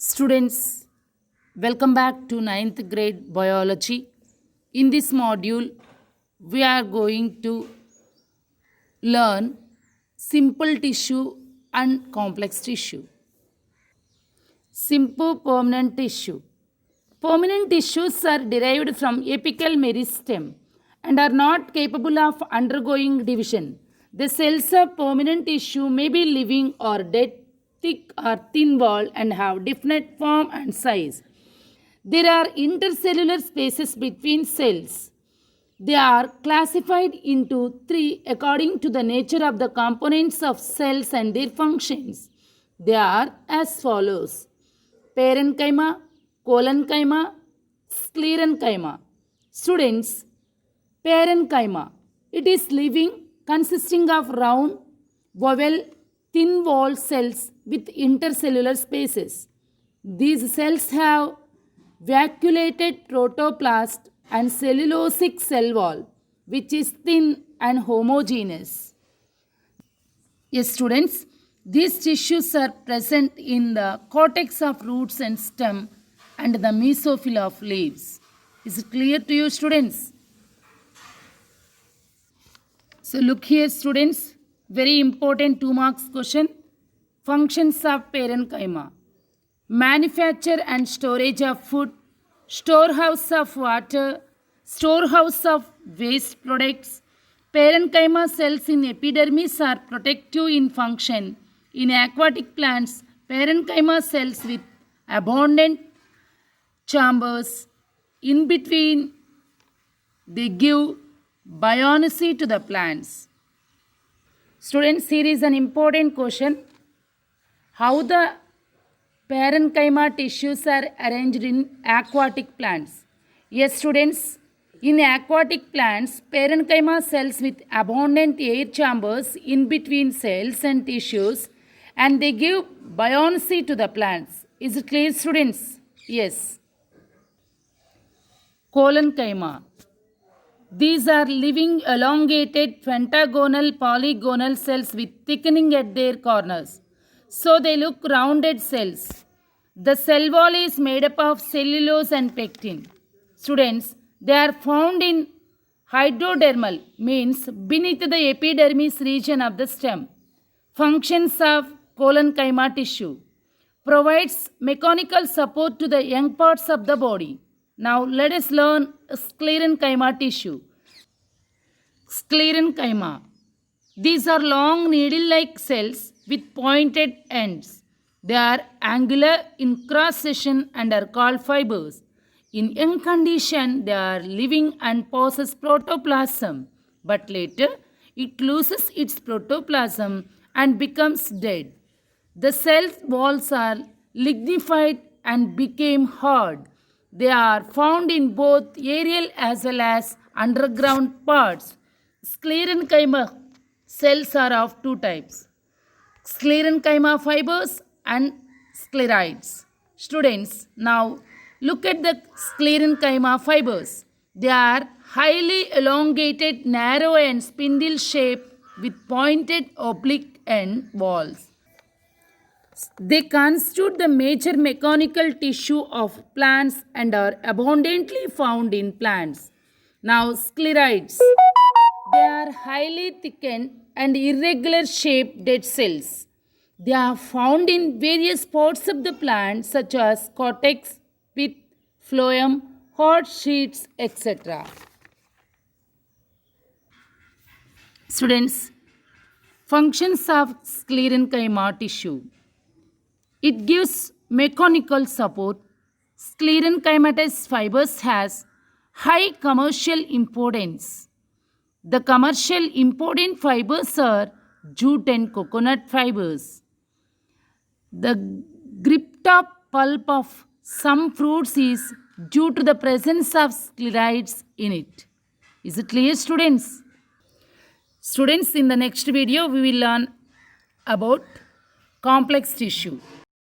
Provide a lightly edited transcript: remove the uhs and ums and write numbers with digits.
Students, welcome back to ninth grade biology. In this module, we are going to learn simple tissue and complex tissue. Simple permanent tissue. Permanent tissues are derived from apical meristem and are not capable of undergoing division. The cells of permanent tissue may be living or dead, thick or thin walled, and have different form and size. There are intercellular spaces between cells. They are classified into three according to the nature of the components of cells and their functions. They are as follows: parenchyma, collenchyma, sclerenchyma. Students, parenchyma. It is living, consisting of round, oval, thin-walled cells with intercellular spaces. These cells have vacuolated protoplast and cellulosic cell wall, which is thin and homogeneous. Yes, students, these tissues are present in the cortex of roots and stem and the mesophyll of leaves. Is it clear to you, students? So look here, students, very important 2 marks question. Functions of parenchyma: manufacture and storage of food, storehouse of water, storehouse of waste products. Parenchyma cells in epidermis are protective in function. In aquatic plants, parenchyma cells with abundant chambers in between, they give buoyancy to the plants. Students, here is an important question. How the parenchyma tissues are arranged in aquatic plants? Yes, students, in aquatic plants, parenchyma cells with abundant air chambers in between cells and tissues, and they give buoyancy to the plants. Is it clear, students? Yes. Collenchyma. These are living elongated pentagonal polygonal cells with thickening at their corners. So they look rounded cells. The cell wall is made up of cellulose and pectin. Students, they are found in hydrodermal, means beneath the epidermis region of the stem. Functions of collenchyma tissue: provides mechanical support to the young parts of the body. Now let us learn sclerenchyma tissue. Sclerenchyma. These are long needle-like cells with pointed ends. They are angular in cross-section and are called fibers. In young condition, they are living and possess protoplasm, but later it loses its protoplasm and becomes dead. The cell walls are lignified and became hard. They are found in both aerial as well as underground parts. Sclerenchyma cells are of two types: sclerenchyma fibers and sclerites. Students, now look at the sclerenchyma fibers. They are highly elongated, narrow and spindle shaped with pointed oblique end walls. They constitute the major mechanical tissue of plants and are abundantly found in plants. Now, sclerites. They are highly thickened and irregular shaped dead cells. They are found in various parts of the plant such as cortex, pith, phloem, hot sheets, etc. Students, functions of sclerenchyma tissue. It gives mechanical support. Sclerenchymatous fibers has high commercial importance. The commercial important fibers are jute and coconut fibers. The grip-top pulp of some fruits is due to the presence of sclerites in it. Is it clear, students? Students, in the next video, we will learn about complex tissue.